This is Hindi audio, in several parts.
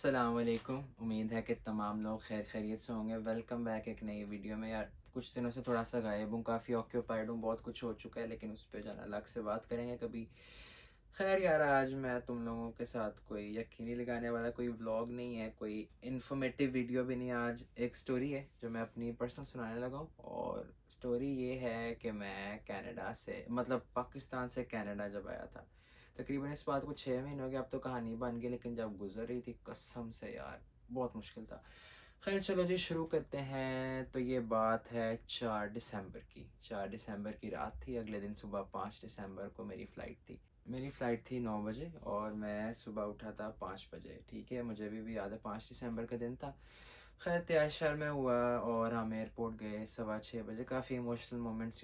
अस्सलाम वालेकुम। उम्मीद है कि तमाम लोग खैर खैरियत से होंगे। वेलकम बैक एक नई वीडियो में। यार कुछ दिनों से थोड़ा सा गायब हूँ, काफ़ी ऑक्यूपाइड हूँ, बहुत कुछ हो चुका है, लेकिन उस पर जो है ना अलग से बात करेंगे कभी। खैर यार, आज मैं तुम लोगों के साथ कोई यकीनी लगाने वाला कोई व्लॉग नहीं है, कोई इन्फॉर्मेटिव वीडियो भी नहीं है। आज एक स्टोरी है जो मैं अपनी पर्सनल सुनाने लगा हूँ। और स्टोरी ये है कि मैं कनाडा से मतलब पाकिस्तान से कनाडा जब आया था, तकरीबन इस बात को 6 महीने हो गए। अब तो कहानी बन गई, लेकिन जब गुजर रही थी कसम से यार बहुत मुश्किल था। खैर चलो जी शुरू करते हैं। तो ये बात है 4 दिसंबर की। 4 दिसंबर की रात थी। अगले दिन सुबह 5 दिसंबर को मेरी फ़्लाइट थी। मेरी फ़्लाइट थी 9 बजे और मैं सुबह उठा था 5 बजे। ठीक है, मुझे भी याद है 5 दिसंबर का दिन था। खैर तैयार श्यार में हुआ और हम एयरपोर्ट गए 6:15 बजे। काफ़ी इमोशनल मोमेंट्स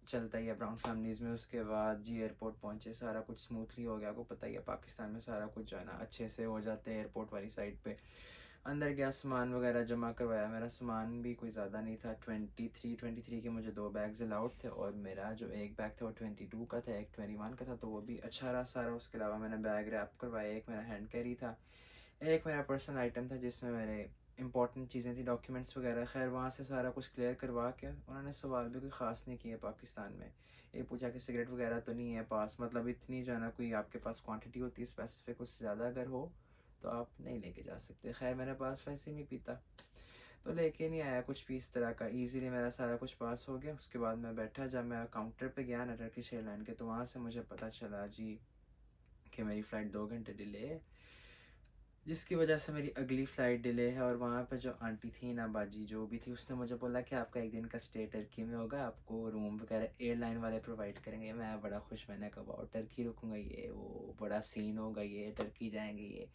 चलता ही है ब्राउन फैमिलीज़ में। उसके बाद जी एयरपोर्ट पहुँचे, सारा कुछ स्मूथली हो गया। आपको पता ही है पाकिस्तान में सारा कुछ जो है ना अच्छे से हो जाते हैं एयरपोर्ट वाली साइड पे। अंदर गया, सामान वगैरह जमा करवाया। मेरा सामान भी कोई ज़्यादा नहीं था। 23 के मुझे 2 बैग्स अलाउड थे और मेरा जो एक बैग था वो 22 का था, एक 21 का था, तो वो भी अच्छा रहा सारा। उसके अलावा मैंने बैग रैप करवाया। एक मेरा हैंड कैरी था, एक मेरा पर्सनल आइटम था जिसमें मेरे इंपॉर्टेंट चीज़ें थी, डॉक्यूमेंट्स वगैरह। खैर वहाँ से सारा कुछ क्लियर करवा के उन्होंने सवाल भी कोई ख़ास नहीं किया पाकिस्तान में। ये पूछा कि सिगरेट वगैरह तो नहीं है पास, मतलब इतनी जो है ना कोई आपके पास क्वांटिटी होती है स्पेसिफिक, उससे ज़्यादा अगर हो तो आप नहीं लेके जा सकते। खैर मेरे पास वैसे नहीं पीता तो लेके नहीं आया कुछ भी इस तरह का। ईज़िली मेरा सारा कुछ पास हो गया। उसके बाद मैं बैठा, जब मैं काउंटर पे गया ना टर्किश एयरलाइन के, तो वहाँ से मुझे पता चला जी कि मेरी फ़्लाइट 2 घंटे डिले है, जिसकी वजह से मेरी अगली फ़्लाइट डिले है। और वहाँ पे जो आंटी थी ना, बाजी जो भी थी, उसने मुझे बोला कि आपका एक दिन का स्टे टर्की में होगा, आपको रूम वगैरह एयरलाइन वाले प्रोवाइड करेंगे। मैं बड़ा खुश, मैंने कहा वाह टर्की रुकूँगा, ये वो बड़ा सीन होगा, ये टर्की जाएंगे ये।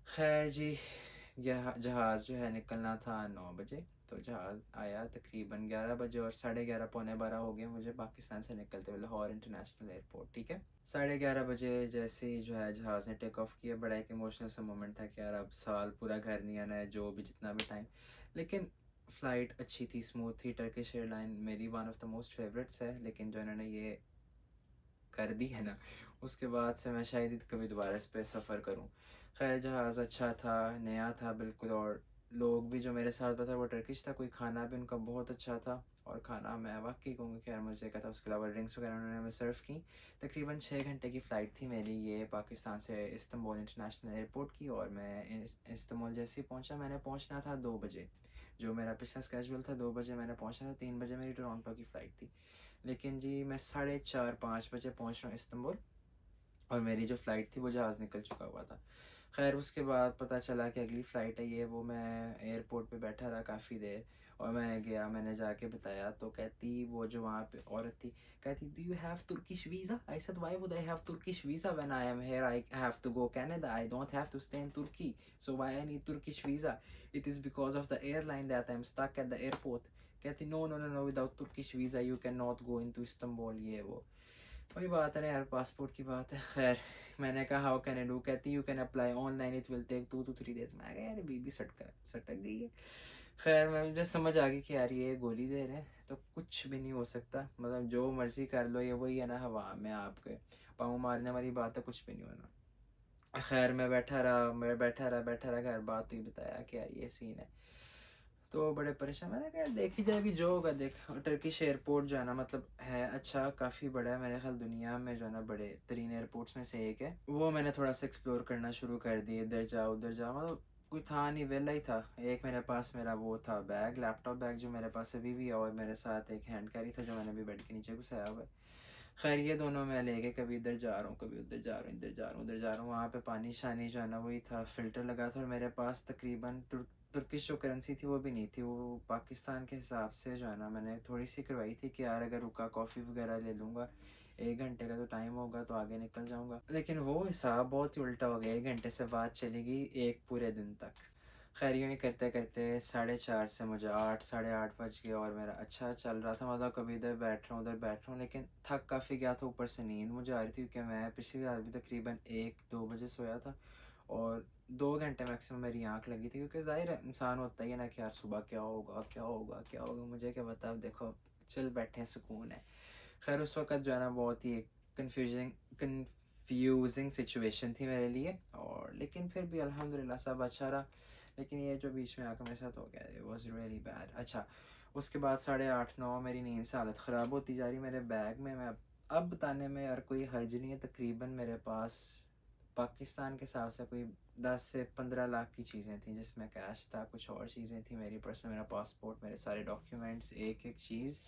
खैर जी, यह जहाज़ जो है निकलना था 9 बजे। तो जहाज़ आया तकरीबन 11 बजे और 11:30 पौने 12 हो गए मुझे पाकिस्तान से निकलते हुए लाहौर इंटरनेशनल एयरपोर्ट। ठीक है, 11:30 बजे जैसे ही जो है जहाज़ ने टेक ऑफ किया, बड़ा एक इमोशनल सा मोमेंट था कि यार अब साल पूरा घर नहीं आना है, जो भी जितना भी टाइम। लेकिन फ़्लाइट अच्छी थी, स्मूथ थी। टर्किश एयरलाइन मेरी one of the most favourites है, लेकिन जो इन्होंने ये कर दी है ना, उसके बाद से मैं शायद ही कभी दोबारा इस पर सफ़र करूँ। खैर जहाज़ अच्छा था, नया था बिल्कुल। और लोग भी जो मेरे साथ था वो टर्किश था। कोई खाना भी उनका बहुत अच्छा था और खाना मैं वाकई कहूँगा कि यार मज़े का था। उसके अलावा ड्रिंक्स वगैरह उन्होंने हमें सर्व की। तकरीबन 6 घंटे की फ़्लाइट थी मेरी ये पाकिस्तान से इस्तांबुल इंटरनेशनल एयरपोर्ट की। और मैं इस्तांबुल जैसे ही पहुँचा, मैंने पहुँचना था 2 बजे। जो मेरा पिछला स्केजूल था 2 बजे मैंने पहुँचना था, 3 बजे मेरी टोरंटो की फ़्लाइट थी। लेकिन जी मैं 4:30 5 बजे पहुँच रहा हूँ इस्तांबुल और मेरी जो फ़्लाइट थी वो जहाज़ निकल चुका हुआ था। खैर उसके बाद पता चला कि अगली फ़्लाइट है ये वो। मैं एयरपोर्ट पे बैठा रहा काफ़ी देर और मैं गया, मैंने जाके बताया तो कहती, वो जो वहाँ पे औरत थी, कहती do you have Turkish visa? I said why would I have Turkish visa when I am here, I have to go Canada, I don't have to stay in Turkey, so why I need Turkish visa? It is because of the airline that I am stuck at the airport. कहती no no no no, without Turkish visa you can not go in to Istanbul, ये वो। वही बात है ना यार, पासपोर्ट की बात है। खैर मैंने कहा हाउ कैन आई डू? कहती you can apply online, it will take 2 to 3 days। मैं कहा यार बीबी सटक गई है। खैर मैं मुझे समझ आ गई कि यार ये गोली दे रहे हैं तो कुछ भी नहीं हो सकता, मतलब जो मर्जी कर लो, ये वही है ना हवा में आपके पाँव मारने वाली बात है, कुछ भी नहीं होना। खैर मैं बैठा रहा घर बात ही बताया कि यार ये सीन है। तो बड़े परेशान, मैंने कहा देखी जाएगी जो होगा देख। टर्किश एयरपोर्ट जो है ना, मतलब है अच्छा, काफ़ी बड़ा है, मेरे ख्याल दुनिया में जो है ना बड़े तरीन एयरपोर्ट्स में से एक है वो। मैंने थोड़ा सा एक्सप्लोर करना शुरू कर दिया, इधर जाओ उधर जाओ, मतलब कोई था नहीं, वेला ही था। एक मेरे पास मेरा वो था बैग, लैपटॉप बैग जो मेरे पास अभी भी है, और मेरे साथ एक हैंड कैरी था जो मैंने भी बेड के नीचे घुसाया हुआ है। खैर ये दोनों मैं लेके कभी इधर जा रहा हूँ, कभी उधर जा रहा हूँ, इधर जा रहा हूँ उधर जा रहा हूँ। वहाँ पे पानी शानी जो है ना वही था, फ़िल्टर लगा था। और मेरे पास तकरीबन तुर्किश जो करेंसी थी वो भी नहीं थी, वो पाकिस्तान के हिसाब से जो है ना मैंने थोड़ी सी करवाई थी कि यार अगर रुका कॉफ़ी वगैरह ले लूँगा, 1 घंटे का तो टाइम होगा तो आगे निकल जाऊँगा। लेकिन वो हिसाब बहुत ही उल्टा हो गया, 1 घंटे से बात चलेगी एक पूरे दिन तक। खैर यूँ ही करते करते 4:30 से मुझे 8 साढ़े 8 बज गए और मेरा अच्छा चल रहा था, मतलब कभी इधर बैठ रहा हूँ उधर बैठ रहा हूँ, लेकिन थक काफ़ी गया था। ऊपर से नींद मुझे आ रही थी क्योंकि मैं पिछली रात भी तकरीबन 1-2 बजे सोया था और 2 घंटे मैक्सिमम मेरी आँख लगी थी। क्योंकि ज़ाहिर है इंसान होता ही है ना कि यार सुबह क्या होगा क्या होगा क्या होगा, मुझे क्या पता। अब देखो चल बैठे हैं, सुकून है। खैर उस वक़्त जो है ना बहुत ही कन्फ्यूजिंग कंफ्यूजिंग सिचुएशन थी मेरे लिए, और लेकिन फिर भी अल्हम्दुलिल्लाह सब अच्छा रहा। लेकिन ये जो बीच में आकर मेरे साथ हो गया, इट वॉज रियली बैड। अच्छा, उसके बाद 8:30-9 मेरी नींद से हालत ख़राब होती जा रही। मेरे बैग में, मैं अब बताने में यार कोई हर्ज नहीं है, तकरीबन मेरे पास पाकिस्तान के हिसाब से कोई 10 से 15 लाख की चीज़ें थी, जिसमें कैश था, कुछ और चीज़ें थी मेरी पर्स में, मेरा पासपोर्ट, मेरे सारे डॉक्यूमेंट्स, एक एक चीज़।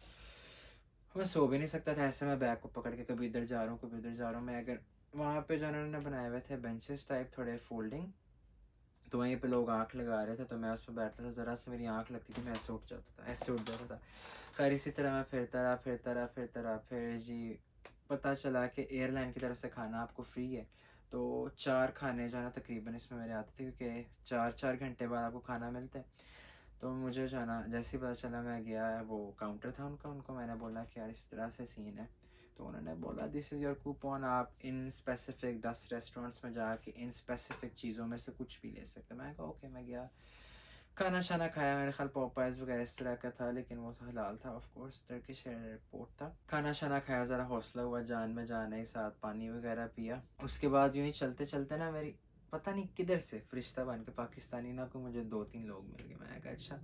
मैं सो भी नहीं सकता था ऐसे, मैं बैग को पकड़ के कभी इधर जा रहा हूँ कभी उधर जा रहा हूँ। मैं अगर वहाँ पे जो उन्होंने बनाए हुए थे बेंचेस टाइप थोड़े फोल्डिंग, तो वहीं पे लोग आँख लगा रहे थे, तो मैं उस पर बैठता था, ज़रा से मेरी आँख लगती थी मैं ऐसे उठ जाता था, ऐसे उठ जाता था। खैर इसी तरह मैं फिरता रहा, फिर जी पता चला कि एयरलाइन की तरफ से खाना आपको फ्री है। तो 4 खाने जो है ना तकरीबन इसमें मेरे आते थे, क्योंकि 4-4 घंटे बाद आपको खाना मिलता है। तो मुझे जो है ना जैसे ही पता चला, मैं गया, वो काउंटर था उनका, उनको मैंने बोला कि यार इस तरह से सीन है। तो उन्होंने बोला दिस इज़ योर कूपन, आप इन स्पेसिफिक 10 रेस्टोरेंट्स में जाके इन स्पेसिफिक चीज़ों में से कुछ भी ले सकते। मैं कहा ओके। मैं गया, खाना शाना खाया, मेरे ख्याल पॉपाइज वगैरह इस तरह का था, लेकिन वो हलाल था ऑफ कोर्स, टर्किश एयरपोर्ट था। खाना शाना खाया, ज़रा हौसला हुआ, जान में जान आई, साथ पानी वगैरह पिया। उसके बाद यूँ ही चलते चलते ना मेरी पता नहीं किधर से फरिश्ता बन के पाकिस्तानी ना को मुझे 2-3 लोग मिल गए। मैं कहा अच्छा,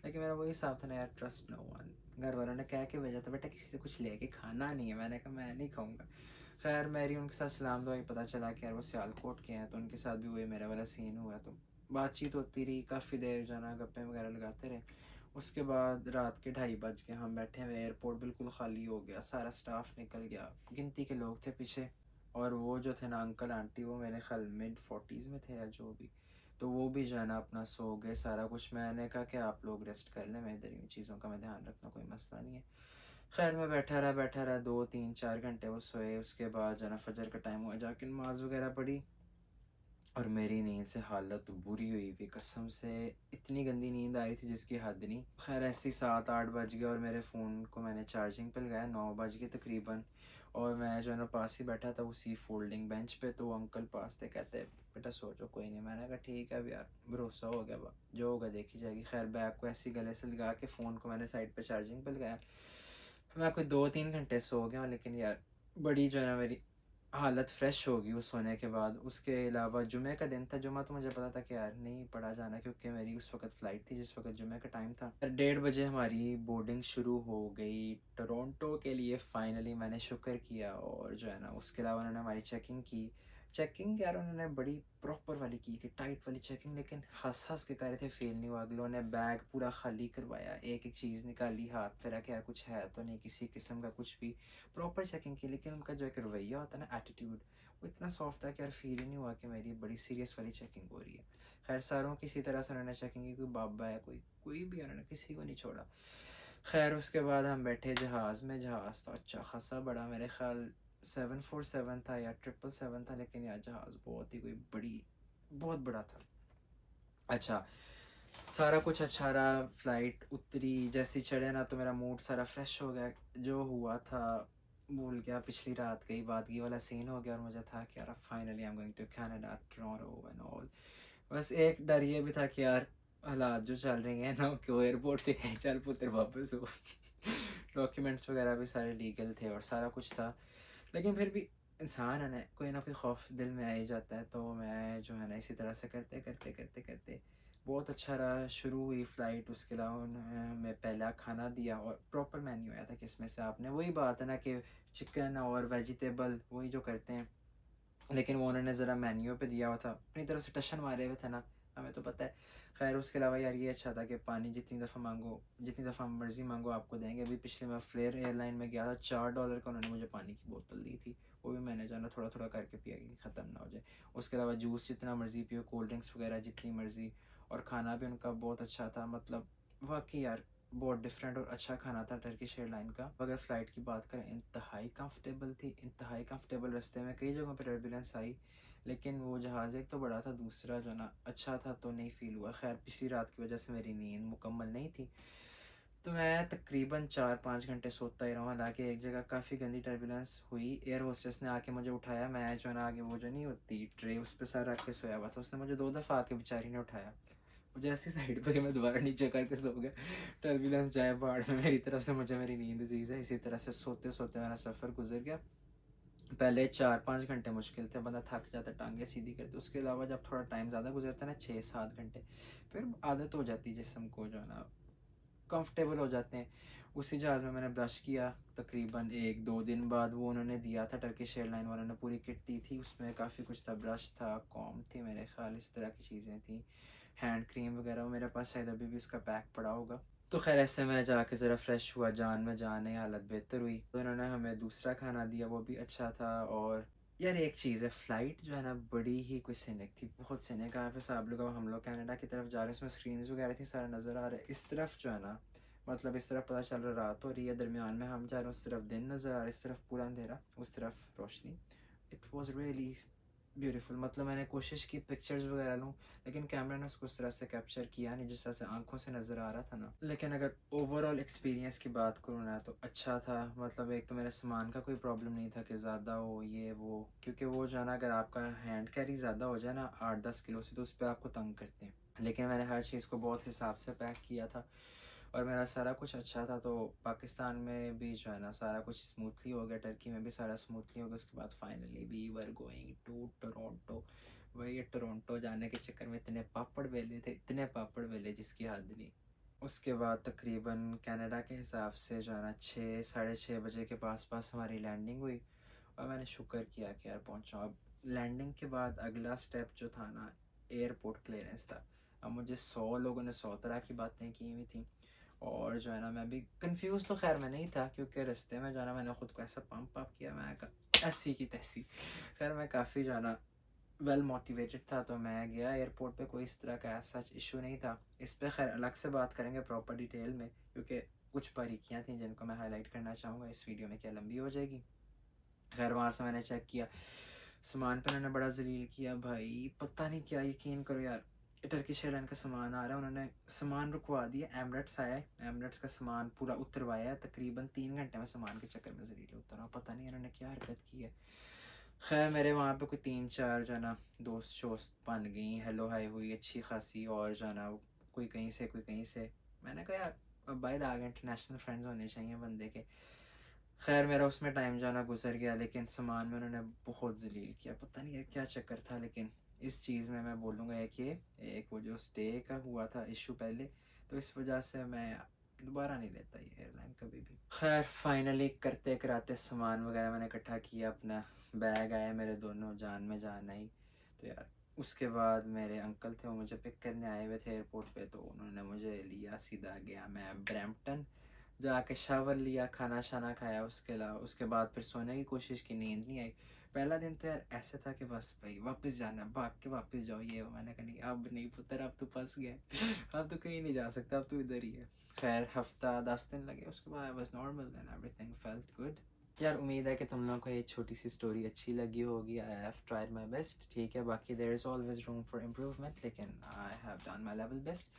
लेकिन मेरा वही हिसाब था ना यार, ट्रस्ट नो वन। घर वालों ने कह के भेजा था बेटा किसी से कुछ लेके खाना नहीं है। मैंने कहा मैं नहीं खाऊंगा। खैर मेरी उनके साथ सलाम दुआई, पता चला कि यार वो सियालकोट के हैं, तो उनके साथ भी वही मेरा वाला सीन हुआ। तो बातचीत होती रही काफ़ी देर, जाना गप्पे वगैरह लगाते रहे। उसके बाद रात के 2:30 बज गए, हम बैठे हुए, एयरपोर्ट बिल्कुल खाली हो गया, सारा स्टाफ निकल गया, गिनती के लोग थे पीछे। और वो जो थे ना अंकल आंटी, वो मेरे ख्याल मिड 40s में थे या जो भी, तो वो भी जो है ना अपना सो गए सारा कुछ। मैंने कहा कि आप लोग रेस्ट कर लें, मैं इधर इन चीज़ों का मैं ध्यान रखना, कोई मसला नहीं है। खैर मैं बैठा रहा 2-3-4 घंटे वो सोए। उसके बाद जो ना फजर का टाइम हुआ, जाके नमाज वगैरह पढ़ी, और मेरी नींद से हालत बुरी हुई थी कसम से, इतनी गंदी नींद आई थी जिसकी हद नहीं। खैर ऐसे ही 7-8 बज गए, और मेरे फ़ोन को मैंने चार्जिंग पे लगाया, 9 बज गए तकरीबन। और मैं जो है ना पास ही बैठा था उसी फोल्डिंग बेंच पे, तो वो अंकल पास थे, कहते बेटा सो जाओ कोई नहीं। मैंने कहा ठीक है अब यार, भरोसा हो गया, जो होगा देखी जाएगी। खैर बैग को ऐसी गले से लगा के फ़ोन को मैंने साइड पे चार्जिंग पे लगाया। मैं कोई 2-3 घंटे सो गया हूँ, लेकिन यार बड़ी जो है ना मेरी हालत फ़्रेश होगी उस सोने के बाद। उसके अलावा जुमे का दिन था, जुमा तो मुझे पता था कि यार नहीं पढ़ा जाना, क्योंकि मेरी उस वक्त फ़्लाइट थी जिस वक्त जुमे का टाइम था। 1:30 बजे हमारी बोर्डिंग शुरू हो गई टोरंटो के लिए। फ़ाइनली मैंने शुक्र किया, और जो है ना उसके अलावा उन्होंने हमारी चेकिंग यार उन्होंने बड़ी प्रॉपर वाली की थी, टाइट वाली चेकिंग, लेकिन हंस हंस के कह रहे थे फेल नहीं हुआ। अगलों ने बैग पूरा खाली करवाया, एक एक चीज़ निकाली, हाथ पे रखा, यार कुछ है तो नहीं किसी किस्म का कुछ भी, प्रॉपर चेकिंग की। लेकिन उनका जो एक रवैया होता है ना, एटीट्यूड, वो इतना सॉफ्ट था कि यार फील ही नहीं हुआ कि मेरी बड़ी सीरियस वाली चेकिंग हो रही है। खैर सारों किसी तरह से उन्होंने चेकिंग की, कोई बाबा है कोई भी, उन्होंने किसी को नहीं छोड़ा। खैर उसके बाद हम बैठे जहाज़ में। जहाज़ तो अच्छा खासा बड़ा, मेरे ख्याल 747 था या 777 था, लेकिन यार जहाज़ बहुत ही कोई बड़ी बहुत बड़ा था। अच्छा, सारा कुछ अच्छा रहा, फ़्लाइट उतरी, जैसे ही चढ़े ना तो मेरा मूड सारा फ्रेश हो गया। जो हुआ था भूल गया, पिछली रात गई बात की वाला सीन हो गया, और मुझे था कि यार finally I am going to Canada, Toronto and all. बस एक डर ये भी था कि यार हालात जो चल रही हैं ना, कि वो एयरपोर्ट से कहीं चल पुत्र वापस हो। डॉक्यूमेंट्स वगैरह भी सारे लीगल थे और सारा कुछ था, लेकिन फिर भी इंसान है ना, कोई ना कोई खौफ दिल में आ ही जाता है। तो मैं जो है ना इसी तरह से करते करते करते करते बहुत अच्छा रहा। शुरू हुई फ़्लाइट, उसके अलावा उन्होंने हमें पहला खाना दिया, और प्रॉपर मेन्यू आया था कि इसमें से आपने, वही बात है ना कि चिकन और वेजिटेबल वही जो करते हैं, लेकिन वो उन्होंने ज़रा मेन्यू पे दिया हुआ था, अपनी तरफ से टशन मारे हुए थे ना, हमें तो पता है। खैर उसके अलावा यार ये अच्छा था कि पानी जितनी दफ़ा मांगो, जितनी दफ़ा मर्ज़ी मांगो आपको देंगे। अभी पिछले मैं फ्लेयर एयरलाइन में गया था, $4 का उन्होंने मुझे पानी की बोतल दी थी, वो भी मैंने जाना थोड़ा थोड़ा करके पिया कि ख़त्म ना हो जाए। उसके अलावा जूस जितना मर्ज़ी पियो, कोल्ड ड्रिंक्स वगैरह जितनी मर्ज़ी, और खाना भी उनका बहुत अच्छा था। मतलब वाकई यार बहुत डिफरेंट और अच्छा खाना था टर्किश एयरलाइन का। अगर फ़्लाइट की बात करें, इंतहाई कंफर्टेबल थी, इंतहाई कंफर्टेबल। रास्ते में कई जगहों पर टर्बुलेंस आई, लेकिन वो जहाज़ एक तो बड़ा था, दूसरा जो ना अच्छा था, तो नहीं फ़ील हुआ। खैर पिछली रात की वजह से मेरी नींद मुकम्मल नहीं थी, तो मैं तकरीबन 4-5 घंटे सोता ही रहा। हालांकि एक जगह काफ़ी गंदी टर्बुलेंस हुई, एयर होस्टेस ने आके मुझे उठाया, मैं जो ना आगे वो जो नहीं होती ट्रे उस पर सर रख के सोया हुआ था, उसने मुझे 2 दफ़ा आके बेचारी ने उठाया, मुझे ऐसी साइड पे कि मैं दोबारा नीचे करके सो गया। टर्बुलेंस जाए बाढ़ में, मेरी तरफ से मुझे मेरी नींद अजीज़ है। इसी तरह से सोते सोते मेरा सफ़र गुजर गया। पहले 4-5 घंटे मुश्किल थे, बंदा थक जाता, टांगे सीधी करते। उसके अलावा जब थोड़ा टाइम ज़्यादा गुजरता है ना, 6-7 घंटे, फिर आदत हो जाती है जिस्म को, जो है ना कंफर्टेबल हो जाते हैं। उसी जहाज़ में मैंने ब्रश किया, तकरीबन 1-2 दिन बाद वो उन्होंने दिया था, टर्किश एयरलाइन वालों ने पूरी किट दी थी, उसमें काफ़ी कुछ था, ब्रश था, कॉम थी, मेरे ख्याल इस तरह की चीज़ें थी, हैंड क्रीम वगैरह। मेरे पास शायद अभी भी उसका पैक पड़ा होगा। तो खैर ऐसे में जाके ज़रा फ्रेश हुआ, जान में जान आई, हालत बेहतर हुई। तो उन्होंने हमें दूसरा खाना दिया, वो भी अच्छा था। और यार एक चीज़ है, फ़्लाइट जो है ना बड़ी ही कोई सीनिक थी, बहुत सीनिक। आप हिसाब लगाओ, हम लोग कनाडा की तरफ जा रहे हैं, उसमें स्क्रीन्स वगैरह थी, सारा नज़र आ रहा है। इस तरफ जो है ना, मतलब इस तरफ पता चल रहा रात हो रही है, दरमियान में हम जा रहे हैं, उस तरफ दिन नज़र आ रहा है, इस तरफ पूरा अंधेरा, उस तरफ रोशनी। It was really beautiful. मतलब मैंने कोशिश की पिक्चर्स वगैरह लूँ, लेकिन कैमरा ने उसको उस तरह से कैप्चर किया नहीं जिस तरह से आंखों से नज़र आ रहा था ना। लेकिन अगर ओवरऑल एक्सपीरियंस की बात करूँ ना, तो अच्छा था। मतलब एक तो मेरे सामान का कोई प्रॉब्लम नहीं था कि ज़्यादा हो ये वो, क्योंकि वो जो है ना, अगर आपका हैंड कैरी ज़्यादा हो जाए ना 8-10 किलो से, तो उस पर आपको तंग करते हैं। लेकिन मैंने हर चीज़ को बहुत हिसाब से पैक किया था और मेरा सारा कुछ अच्छा था। तो पाकिस्तान में भी जो है ना सारा कुछ स्मूथली हो गया, टर्की में भी सारा स्मूथली हो गया। उसके बाद finally we were going to Toronto. वही टोरंटो जाने के चक्कर में इतने पापड़ बेले थे, इतने पापड़ बेले जिसकी हद नहीं। उसके बाद तकरीबन कनाडा के हिसाब से जो है ना 6-6:30 बजे के पास पास हमारी लैंडिंग हुई और मैंने शुक्र किया कि यार पहुँचा। अब लैंडिंग के बाद अगला स्टेप जो था ना, एयरपोर्ट क्लियरेंस था। अब मुझे 100 लोगों ने 100 तरह की बातें की हुई थी और जो है ना मैं भी कंफ्यूज तो खैर मैं नहीं था, क्योंकि रास्ते में जो है ना मैंने ख़ुद को ऐसा पंप अप किया, मैं ऐसी की तैसी। खैर मैं काफ़ी जो है ना वेल मोटिवेटेड था, तो मैं गया एयरपोर्ट पे। कोई इस तरह का ऐसा इशू नहीं था। इस पर खैर अलग से बात करेंगे प्रॉपर डिटेल में, क्योंकि कुछ बारीकियाँ थी जिनको मैं हाईलाइट करना चाहूँगा। इस वीडियो में क्या लंबी हो जाएगी। खैर वहाँ से मैंने चेक किया, सामान पर उन्होंने बड़ा जलील किया भाई, पता नहीं क्या। यकीन करो यार, टर्किश एयरलाइन का सामान आ रहा है, उन्होंने सामान रुकवा दिया। एमरेट्स आया है, एमरेट्स का सामान पूरा उतरवाया है। तकरीबन 3 घंटे में सामान के चक्कर में जलील उतरा, पता नहीं इन्होंने क्या हरकत की है। खैर मेरे वहाँ पे कोई 3-4 जो है ना दोस्त शोस्त बन गई, हेलो हाय हुई अच्छी खासी। और जो है ना कोई कहीं से कोई कहीं से। मैंने कहा यार अब बाहर आगे इंटरनेशनल फ्रेंड्स होने चाहिए बंदे के। खैर मेरा उसमें टाइम जाना गुजर गया, लेकिन सामान में उन्होंने बहुत जलील किया, पता नहीं क्या चक्कर था। लेकिन इस चीज़ में मैं बोलूँगा एक वो जो स्टे का हुआ था इशू पहले, तो इस वजह से मैं दोबारा नहीं लेता ये एयरलाइन कभी भी। खैर फाइनली करते कराते सामान वगैरह मैंने इकट्ठा किया, अपना बैग आया मेरे दोनों, जान में जान आई। तो यार उसके बाद मेरे अंकल थे, वो मुझे पिक करने आए हुए थे एयरपोर्ट पे, तो उन्होंने मुझे लिया, सीधा गया मैं ब्रैम्पटन। जाके शावर लिया, खाना शाना खाया, उसके अलावा उसके बाद फिर सोने की कोशिश की, नींद नहीं आई। पहला दिन तो यार ऐसे था कि बस भाई वापस जाना, भाग के वापस जाओ ये वो। मैंने कहा नहीं अब नहीं पुत्र, अब तो फंस गए, अब तो कहीं नहीं जा सकता, अब तो इधर ही है। खैर हफ्ता 10 दिन लगे, उसके बाद I was normal and everything felt good. यार उम्मीद है कि तुम लोगों को ये छोटी सी स्टोरी अच्छी लगी होगी। I have tried my best, ठीक है। बाकी there is always room for improvement, लेकिन I have done my level best.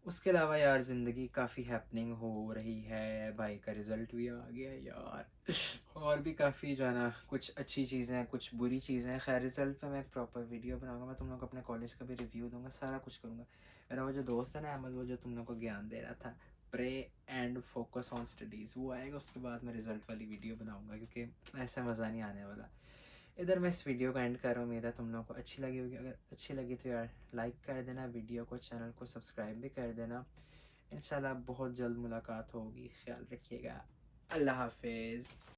उसके अलावा यार ज़िंदगी काफ़ी हैपनिंग हो रही है, भाई का रिज़ल्ट भी आ गया यार। और भी काफ़ी जो है ना कुछ अच्छी चीज़ें हैं, कुछ बुरी चीज़ें हैं। खैर रिज़ल्ट पे मैं एक प्रॉपर वीडियो बनाऊंगा, मैं तुम लोग को अपने कॉलेज का भी रिव्यू दूंगा, सारा कुछ करूँगा। मेरा वो जो दोस्त है ना अहमद, वो जो तुम लोग को ज्ञान दे रहा था, pray and focus on studies, वो आएगा, उसके बाद मैं रिज़ल्ट वाली वीडियो बनाऊँगा, क्योंकि ऐसा मज़ा नहीं आने वाला। इधर मैं इस वीडियो को एंड कर रहा हूँ। उम्मीद है तुम लोगों को अच्छी लगी होगी। अगर अच्छी लगी तो यार लाइक कर देना वीडियो को, चैनल को सब्सक्राइब भी कर देना। इंशाल्लाह बहुत जल्द मुलाकात होगी, ख्याल रखिएगा। अल्लाह हाफिज़।